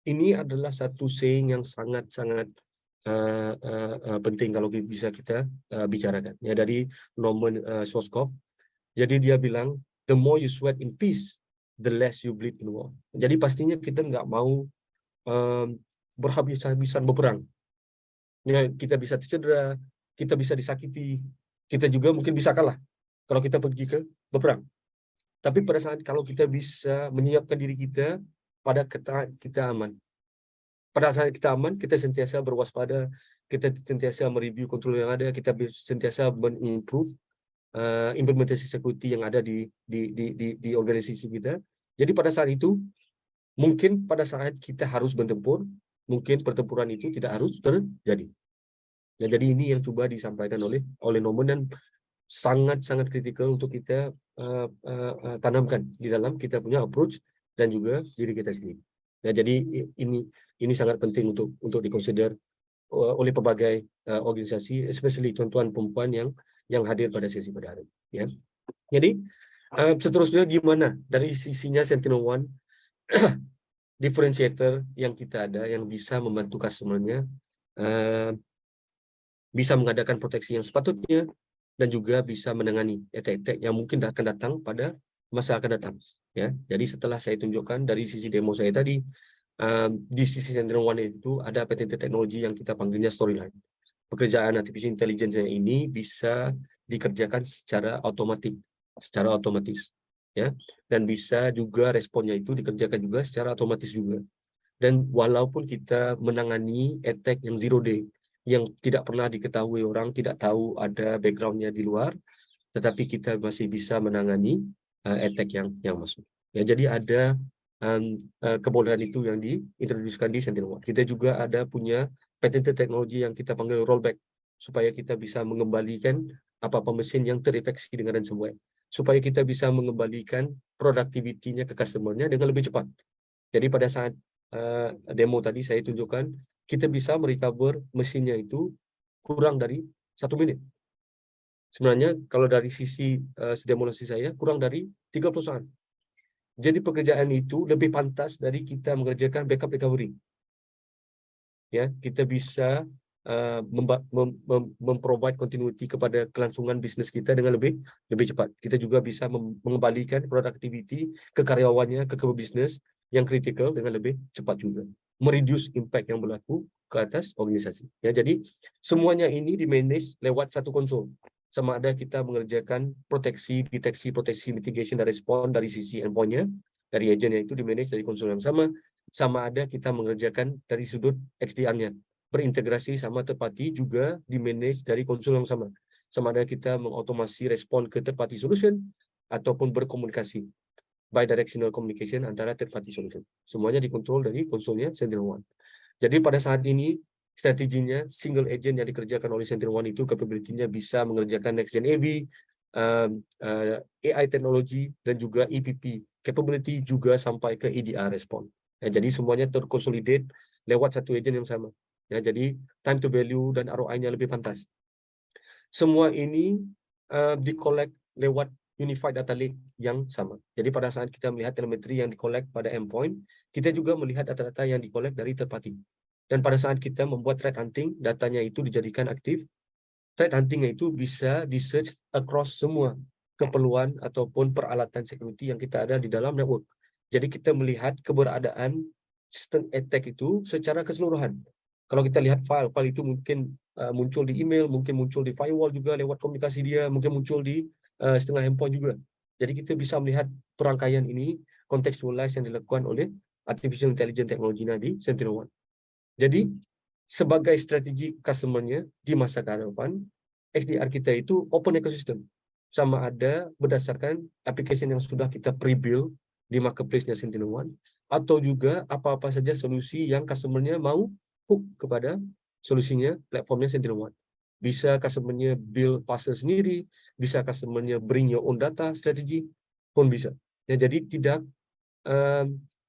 ini adalah satu saying yang sangat-sangat penting kalau bisa kita bicarakan. Ya, dari Norman Schwarzkopf. Jadi dia bilang, the more you sweat in peace, the less you bleed in war. Jadi pastinya kita nggak mau berhabis-habisan berperang. Ya, kita bisa cedera, kita bisa disakiti, kita juga mungkin bisa kalah kalau kita pergi ke berperang. Tapi pada saat kalau kita bisa menyiapkan diri kita pada kita aman. Pada saat kita aman, kita sentiasa berwaspada, kita sentiasa mereview kontrol yang ada, kita sentiasa men-improve implementasi security yang ada di organisasi kita. Jadi pada saat itu, mungkin pada saat kita harus bertempur, mungkin pertempuran itu tidak harus terjadi. Ya, jadi ini yang coba disampaikan oleh Norman, dan sangat-sangat kritikal untuk kita tanamkan di dalam kita punya approach dan juga diri kita sendiri. Ya, jadi ini sangat penting untuk dikonsider oleh pelbagai organisasi, especially tuan-tuan perempuan yang hadir pada sesi pada hari. Ya. Jadi seterusnya gimana dari sisinya SentinelOne differentiator yang kita ada yang bisa membantu customer-nya bisa mengadakan proteksi yang sepatutnya dan juga bisa menangani attack-attack yang mungkin akan datang pada masa akan datang. Ya, jadi setelah saya tunjukkan dari sisi demo saya tadi, di sisi SentinelOne itu ada patented teknologi yang kita panggilnya Storyline. Pekerjaan artificial intelligence ini bisa dikerjakan secara otomatis, ya, dan bisa juga responnya itu dikerjakan juga secara otomatis juga. Dan walaupun kita menangani attack yang zero day, yang tidak pernah diketahui orang, tidak tahu ada backgroundnya di luar, tetapi kita masih bisa menangani attack yang masuk. Ya, jadi ada kebolehan itu yang diintroduksikan di SentinelOne. Kita juga ada punya patented teknologi yang kita panggil rollback, supaya kita bisa mengembalikan apa-apa mesin yang terinfeksi dengan ransomware, supaya kita bisa mengembalikan productivity-nya ke customer-nya dengan lebih cepat. Jadi pada saat demo tadi saya tunjukkan, kita bisa merecover mesinnya itu kurang dari 1 menit. Sebenarnya kalau dari sisi demonstrasi saya, kurang dari 30 saat. Jadi pekerjaan itu lebih pantas dari kita mengerjakan backup recovery. Ya, kita bisa memprovide continuity kepada kelangsungan bisnis kita dengan lebih cepat. Kita juga bisa mengembalikan productivity ke karyawannya, ke bisnis yang kritikal dengan lebih cepat juga. Mereduce impact yang berlaku ke atas organisasi. Ya, jadi semuanya ini di-manage lewat satu konsol. Sama ada kita mengerjakan proteksi, deteksi, proteksi, mitigation, dan respon dari sisi endpoint-nya, dari agent-nya itu di-manage dari konsol yang sama ada kita mengerjakan dari sudut XDR-nya. Berintegrasi sama third party juga di-manage dari konsol yang sama. Sama ada kita mengotomasi respon ke third party solution ataupun berkomunikasi bidirectional communication antara third party solution. Semuanya dikontrol dari konsolnya SentinelOne. Jadi pada saat ini strateginya single agent yang dikerjakan oleh SentinelOne itu capability-nya bisa mengerjakan next gen AV, AI teknologi, dan juga EPP capability, juga sampai ke EDR respon. Ya, jadi semuanya terkonsolidate lewat satu agent yang sama. Ya, jadi time to value dan ROI-nya lebih pantas. Semua ini di-collect lewat unified data lake yang sama. Jadi pada saat kita melihat telemetri yang di-collect pada endpoint, kita juga melihat data-data yang di-collect dari third party. Dan pada saat kita membuat threat hunting, datanya itu dijadikan aktif. Threat hunting itu bisa di-search across semua keperluan ataupun peralatan security yang kita ada di dalam network. Jadi kita melihat keberadaan sistem attack itu secara keseluruhan. Kalau kita lihat file itu mungkin muncul di email, mungkin muncul di firewall juga lewat komunikasi dia, mungkin muncul di setengah endpoint juga. Jadi kita bisa melihat perangkaian ini contextualize yang dilakukan oleh artificial intelligence teknologi di SentinelOne. Jadi sebagai strategi customer-nya di masa depan, XDR kita itu open ecosystem. Sama ada berdasarkan application yang sudah kita pre-build di marketplace-nya SentinelOne, atau juga apa-apa saja solusi yang customer-nya mau hook kepada solusinya, platformnya SentinelOne. Bisa customer-nya build parcel sendiri, bisa customer-nya bring your own data strategi, pun bisa. Ya, jadi tidak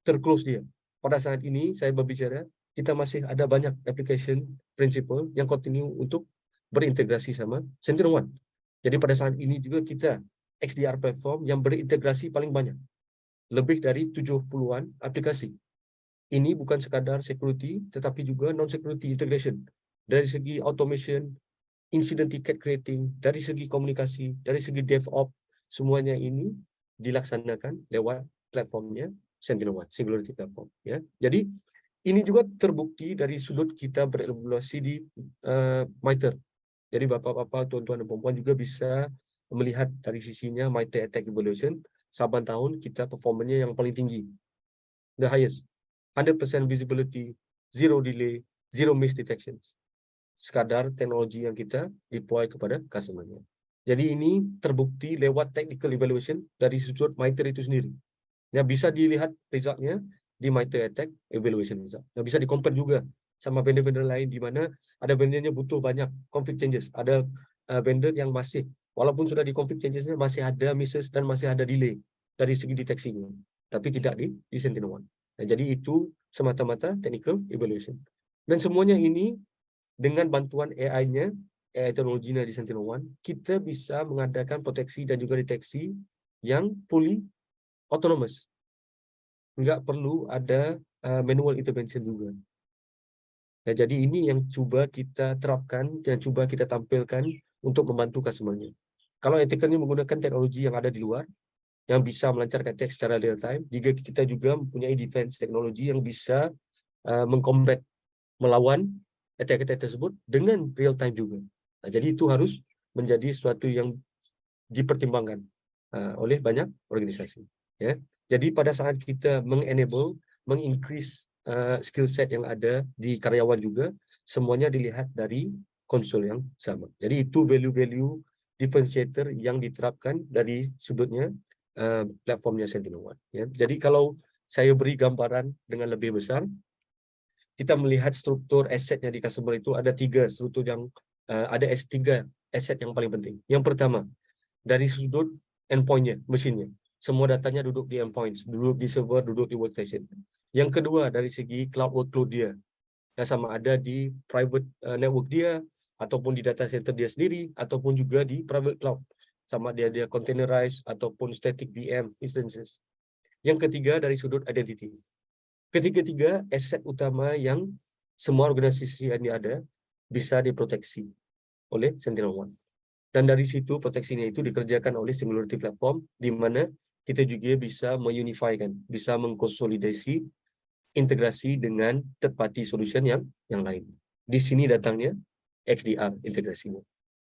terclose dia. Pada saat ini saya berbicara, kita masih ada banyak application principle yang continue untuk berintegrasi sama SentinelOne. Jadi pada saat ini juga kita XDR platform yang berintegrasi paling banyak. Lebih dari 70-an aplikasi. ini bukan sekadar security, tetapi juga non-security integration. Dari segi automation, incident ticket creating, dari segi komunikasi, dari segi DevOps, semuanya ini dilaksanakan lewat platformnya SentinelOne, Singularity Platform. Ya. Jadi ini juga terbukti dari sudut kita berevaluasi di MITRE. Jadi bapak-bapak, tuan-tuan dan perempuan juga bisa melihat dari sisinya MITRE Attack Evaluation, saban tahun kita performanya yang paling tinggi, the highest, 100% visibility, zero delay, zero miss detections. Sekadar teknologi yang kita deploy kepada customer-nya. Jadi ini terbukti lewat technical evaluation dari sudut MITRE itu sendiri. Ya, bisa dilihat result-nya di MITRE Attack Evaluation result. Nah, bisa di-compare juga sama vendor-vendor lain di mana ada vendornya butuh banyak config changes. Ada vendor yang masih, walaupun sudah di-config changes-nya, masih ada misses dan masih ada delay dari segi deteksinya. Tapi tidak di SentinelOne. Nah, jadi itu semata-mata technical evaluation. Dan semuanya ini dengan bantuan AI-nya, AI teknologinya di SentinelOne, kita bisa mengadakan proteksi dan juga deteksi yang fully autonomous. Nggak perlu ada manual intervention juga. Nah, jadi ini yang coba kita terapkan dan coba kita tampilkan untuk membantu customer-nya. Kalau ethicalnya menggunakan teknologi yang ada di luar, yang bisa melancarkan attack secara real time, jika kita juga mempunyai defense teknologi yang bisa mengcombat, melawan attack-attack tersebut dengan real time juga. Nah, jadi itu harus menjadi sesuatu yang dipertimbangkan oleh banyak organisasi. Ya. Jadi pada saat kita mengenable, mengincrease skill set yang ada di karyawan juga, semuanya dilihat dari konsol yang sama. Jadi itu value-value differentiator yang diterapkan dari sudutnya platformnya SentinelOne. Ya. Jadi kalau saya beri gambaran dengan lebih besar, kita melihat struktur asetnya di customer itu ada 3 struktur yang ada S3 aset yang paling penting. Yang pertama, dari sudut endpoint-nya, mesinnya. Semua datanya duduk di endpoint, duduk di server, duduk di workstation. Yang kedua, dari segi cloud workload dia. Yang sama ada di private network dia, ataupun di data center dia sendiri, ataupun juga di private cloud. Sama dia containerized, ataupun static VM instances. Yang ketiga, dari sudut identity. Ketiga-tiga aset utama yang semua organisasi ini ada, bisa diproteksi oleh SentinelOne. Dan dari situ proteksinya itu dikerjakan oleh Singularity Platform, di mana kita juga bisa meunifikan, bisa mengkonsolidasi integrasi dengan third party solution yang lain. Di sini datangnya XDR integrasinya.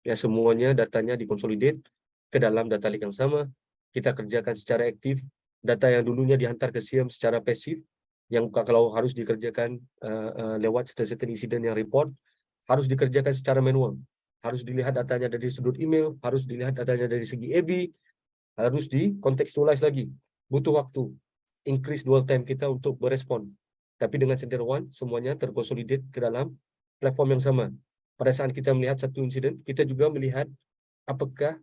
Ya, semuanya datanya dikonsolidate ke dalam data lake yang sama. Kita kerjakan secara aktif. Data yang dulunya dihantar ke SIEM secara pasif, yang kalau harus dikerjakan lewat certain incident yang report, harus dikerjakan secara manual. Harus dilihat datanya dari sudut email, harus dilihat datanya dari segi AB, harus dikontekstualize lagi. Butuh waktu. Increase dwell time kita untuk berespon. Tapi dengan SentinelOne, semuanya terkonsolidate ke dalam platform yang sama. Pada saat kita melihat satu insiden, kita juga melihat apakah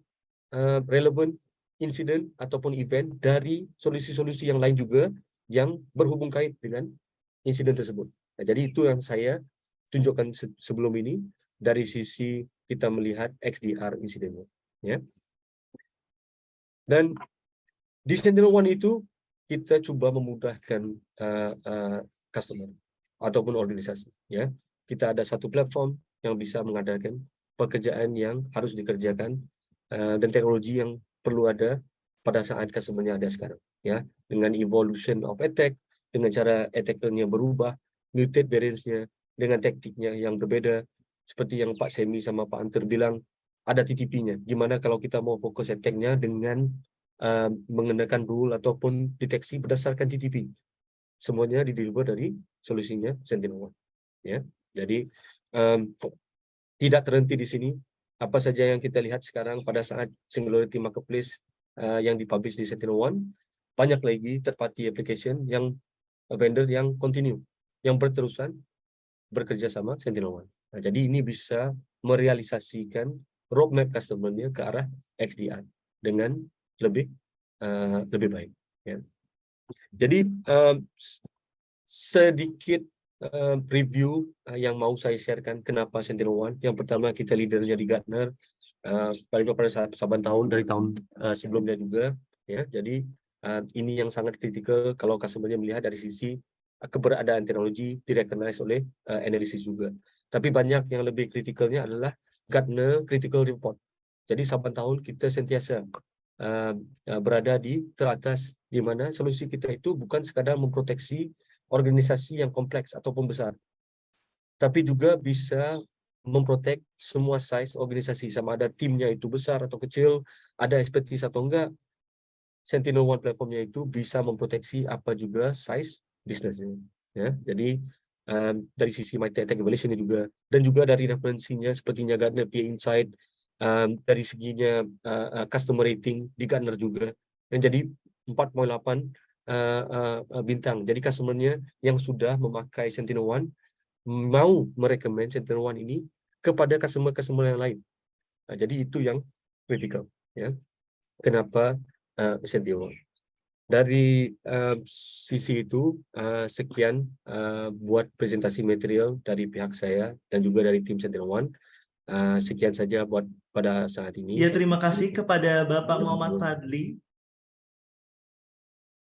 relevan insiden ataupun event dari solusi-solusi yang lain juga yang berhubung kait dengan insiden tersebut. Nah, jadi itu yang saya tunjukkan sebelum ini dari sisi kita melihat XDR insidennya, ya. Dan di SentinelOne itu kita coba memudahkan customer ataupun organisasi, ya. Kita ada satu platform yang bisa mengadakan pekerjaan yang harus dikerjakan dan teknologi yang perlu ada pada saat customer-nya ada sekarang, ya. Dengan evolution of attack, dengan cara attacker-nya berubah, mutate variance-nya, dengan taktiknya yang berbeda, seperti yang Pak Semi sama Pak Anter bilang, ada TTP-nya. Gimana kalau kita mau fokus attack-nya dengan mengenakan rule ataupun deteksi berdasarkan TTP. Semuanya di-deliver dari solusinya SentinelOne. Ya, jadi tidak terhenti di sini. Apa saja yang kita lihat sekarang pada saat Singularity Marketplace yang dipublish di SentinelOne, banyak lagi third-party application yang vendor yang continue, yang berterusan bekerja sama SentinelOne. Nah, jadi ini bisa merealisasikan roadmap customer-nya ke arah XDR dengan lebih baik. Ya. Jadi sedikit review yang mau saya sharekan kenapa SentinelOne. Yang pertama, kita leadernya di Gartner pada saban tahun dari tahun sebelumnya juga. Ya, jadi ini yang sangat kritikal kalau customer-nya melihat dari sisi keberadaan teknologi direcognize oleh analisis juga. Tapi banyak yang lebih kritikalnya adalah Gartner Critical Report. Jadi saban tahun kita sentiasa berada di teratas, di mana solusi kita itu bukan sekadar memproteksi organisasi yang kompleks ataupun besar, tapi juga bisa memprotek semua size organisasi, sama ada timnya itu besar atau kecil, ada expertise atau enggak. SentinelOne platformnya itu bisa memproteksi apa juga size bisnisnya. Ya, jadi dari sisi MITRE ATT&CK Evaluation juga, dan juga dari referensinya sepertinya Gartner Peer Insight, dari seginya customer rating di Gartner juga, yang jadi 4.8 bintang. Jadi customernya yang sudah memakai SentinelOne mau merekomend SentinelOne ini kepada customer yang lain. Jadi itu yang kritikal, ya. Kenapa SentinelOne? Dari sisi itu, sekian buat presentasi material dari pihak saya dan juga dari tim SentinelOne. Sekian saja buat pada saat ini. Ya, terima kasih kepada Bapak Muhammad Fadli